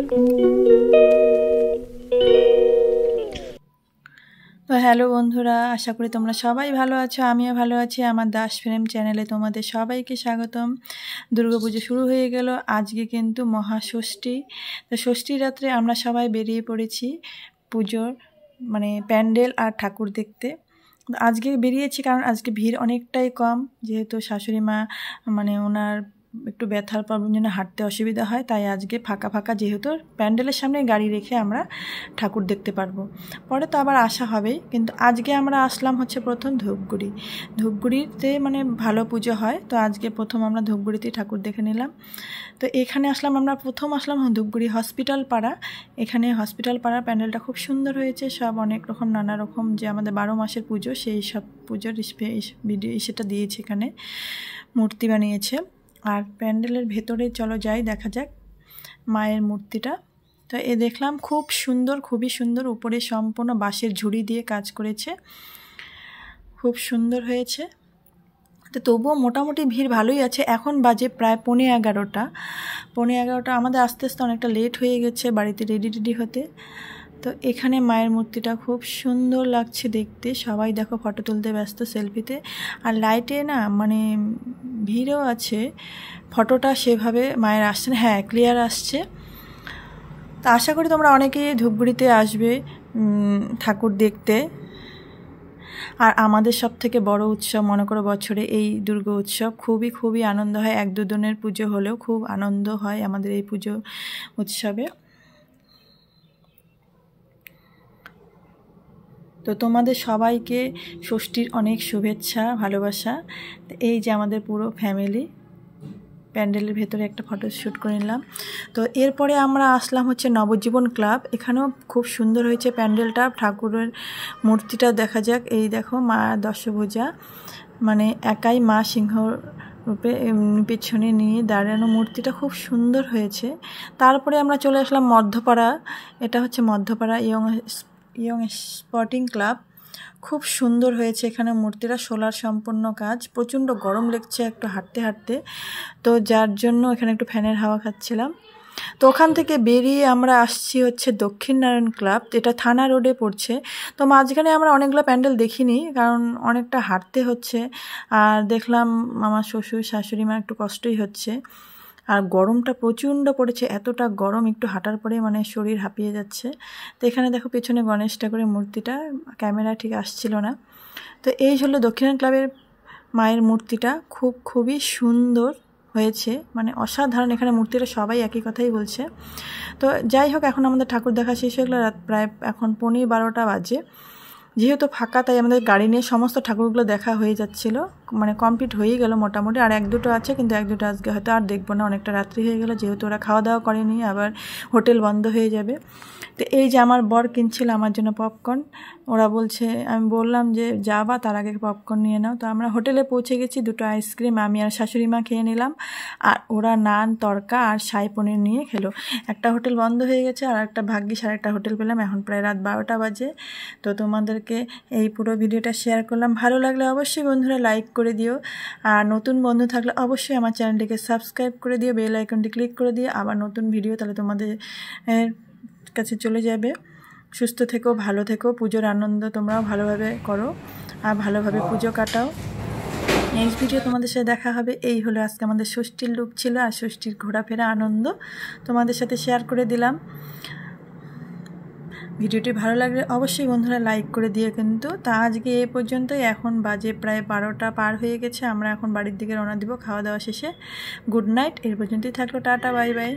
তো হ্যালো বন্ধুরা, আশা করি তোমরা সবাই ভালো আছো। আমিও ভালো আছি। আমার দাস ফ্রেম চ্যানেলে তোমাদের সবাইকে স্বাগতম। দুর্গাপুজো শুরু হয়ে গেল। আজকে কিন্তু মহাষষ্ঠী। তো ষষ্ঠী রাত্রে আমরা সবাই বেরিয়ে পড়েছি পুজোর প্যান্ডেল আর ঠাকুর দেখতে। আজকে বেরিয়েছি কারণ আজকে ভিড় অনেকটাই কম, যেহেতু শাশুড়ি মা ওনার একটু ব্যথার প্রবলেম জন্য হাঁটতে অসুবিধা হয়, তাই আজকে ফাঁকা ফাঁকা, যেহেতু প্যান্ডেলের সামনে গাড়ি রেখে আমরা ঠাকুর দেখতে পারবো। পরে তো আবার আসা হবেই, কিন্তু আজকে আমরা আসলাম হচ্ছে প্রথম ধূপগুড়িতে ভালো পুজো হয়। তো আজকে প্রথম আমরা ধূপগুড়িতে ঠাকুর দেখে নিলাম। তো এখানে প্রথম আসলাম ধূপগুড়ি হসপিটাল পাড়া। এখানে হসপিটাল পাড়ার প্যান্ডেলটা খুব সুন্দর হয়েছে। সব অনেক রকম নানা রকম যে আমাদের 12 মাসের পুজো, সেই সব পুজোর ভিডিও সেটা দিয়েছে, এখানে মূর্তি বানিয়েছে। আর প্যান্ডেলের ভেতরে চলো যাই, দেখা যাক মায়ের মূর্তিটা। তো দেখলাম খুব সুন্দর, খুবই সুন্দর। উপরে সম্পূর্ণ বাঁশের ঝুড়ি দিয়ে কাজ করেছে, খুব সুন্দর হয়েছে। তো তবুও মোটামুটি ভিড় ভালোই আছে। এখন বাজে প্রায় 11:15। আমাদের আস্তে আস্তে অনেকটা লেট হয়ে গেছে বাড়িতে রেডি হতে। তো এখানে মায়ের মূর্তিটা খুব সুন্দর লাগছে দেখতে। সবাই দেখো ফটো তুলতে ব্যস্ত, সেলফিতে। আর লাইটে ভিড়ও আছে, ফটোটা সেভাবে মায়ের আসছে না। হ্যাঁ, ক্লিয়ার আসছে। তো আশা করি তোমরা অনেকেই ধূপগুড়িতে আসবে ঠাকুর দেখতে। আর আমাদের সব থেকে বড় উৎসব মনে করো বছরে এই দুর্গা উৎসব। খুবই আনন্দ হয়। 1-2 দিনের পুজো হলেও খুব আনন্দ হয় আমাদের এই পুজো উৎসবে। তো তোমাদের সবাইকে ষষ্ঠীর অনেক শুভেচ্ছা, ভালোবাসা। এই যে আমাদের পুরো ফ্যামিলি প্যান্ডেলের ভেতরে একটা ফটো শ্যুট করে নিলাম। তো এরপরে আমরা আসলাম হচ্ছে নবজীবন ক্লাব। এখানেও খুব সুন্দর হয়েছে প্যান্ডেলটা। ঠাকুরের মূর্তিটা দেখা যাক। এই দেখো মা দশভুজা, একাই মা সিংহ রূপে পিছনে নিয়ে দাঁড়ানো, মূর্তিটা খুব সুন্দর হয়েছে। তারপরে আমরা চলে আসলাম মধ্যপাড়া। এটা হচ্ছে মধ্যপাড়া ইয়ং স্পোর্টিং ক্লাব। খুব সুন্দর হয়েছে এখানে মূর্তিটা, সোলার সম্পন্ন কাজ। প্রচণ্ড গরম লাগছে একটু হাঁটতে, তো যার জন্য এখানে একটু ফ্যানের হাওয়া খাচ্ছিলাম। তো ওখান থেকে বেরিয়ে আমরা আসছি হচ্ছে দক্ষিণনারায়ণ ক্লাব, যেটা থানা রোডে পড়ছে। তো মাঝখানে আমরা অনেকগুলো প্যান্ডেল দেখিনি, কারণ অনেকটা হাঁটতে হচ্ছে। আর দেখলাম আমার শ্বশুর শাশুড়ি মা একটু কষ্টই হচ্ছে। আর গরমটা প্রচণ্ড পড়েছে, এতটা গরম, একটু হাঁটার পরে শরীর হাঁপিয়ে যাচ্ছে। তো এখানে দেখো পেছনে গণেশ ঠাকুরের মূর্তিটা, ক্যামেরা ঠিক আসছিল না। তো এই হলো দক্ষিণায়ন ক্লাবের মায়ের মূর্তিটা। খুবই সুন্দর হয়েছে, অসাধারণ। এখানে মূর্তিটা সবাই একই কথাই বলছে। তো যাই হোক, এখন আমাদের ঠাকুর দেখা শেষ হয়ে গেলো। রাত প্রায় এখন 11:15 বাজে। যেহেতু ফাঁকা, তাই আমাদের গাড়ি নিয়ে সমস্ত ঠাকুরগুলো দেখা হয়ে যাচ্ছিল, কমপ্লিট হয়েই গেল মোটামুটি। আর 1-2 আছে, কিন্তু 1-2 আজকে হয়তো আর দেখবো না, অনেকটা রাত্রি হয়ে গেল। যেহেতু ওরা খাওয়া দাওয়া করেনি, আবার হোটেল বন্ধ হয়ে যাবে। তো এই যে আমার বর কিনছিল আমার জন্য পপকর্ন। ওরা বলছে, আমি বললাম যে যাবা, তার আগে পপকর্ন নিয়ে নাও। তো আমরা হোটেলে পৌঁছে গেছি। 2টো আইসক্রিম আমি আর শাশুড়ি মা খেয়ে নিলাম, আর ওরা নান, তড়কা আর শাহী পনির নিয়ে খেলো। একটা হোটেল বন্ধ হয়ে গেছে, আর একটা ভাগ্যিস আর একটা হোটেল পেলাম। এখন প্রায় রাত 12টা বাজে। তো তোমাদেরকে এই পুরো ভিডিওটা শেয়ার করলাম। ভালো লাগলে অবশ্যই বন্ধুরা লাইক করে দিও, আর নতুন বন্ধু থাকলে অবশ্যই আমার চ্যানেলটিকে সাবস্ক্রাইব করে দিও, বেল আইকনটি ক্লিক করে দিও। আবার নতুন ভিডিও তাহলে তোমাদের কাছে চলে যাবে। সুস্থ থেকো, ভালো থেকো, পুজোর আনন্দ তোমরাও ভালোভাবে করো আর ভালোভাবে পুজো কাটাও। নেক্সট ভিডিও তোমাদের সাথে দেখা হবে। এই হলো আজকে আমাদের ষষ্ঠীর লুক ছিল, আর ষষ্ঠীর ঘোরাফেরা আনন্দ তোমাদের সাথে শেয়ার করে দিলাম। ভিডিওটি ভালো লাগলে অবশ্যই বন্ধুরা লাইক করে দিও কিন্তু। তা আজকে এই পর্যন্তই। এখন বাজে প্রায় 12টা পার হয়ে গেছে। আমরা এখন বাড়ির দিকে রওনা দিব খাওয়া দাওয়া শেষে। Good night. এর পর্যন্তই থাকলো। Tata, bye bye.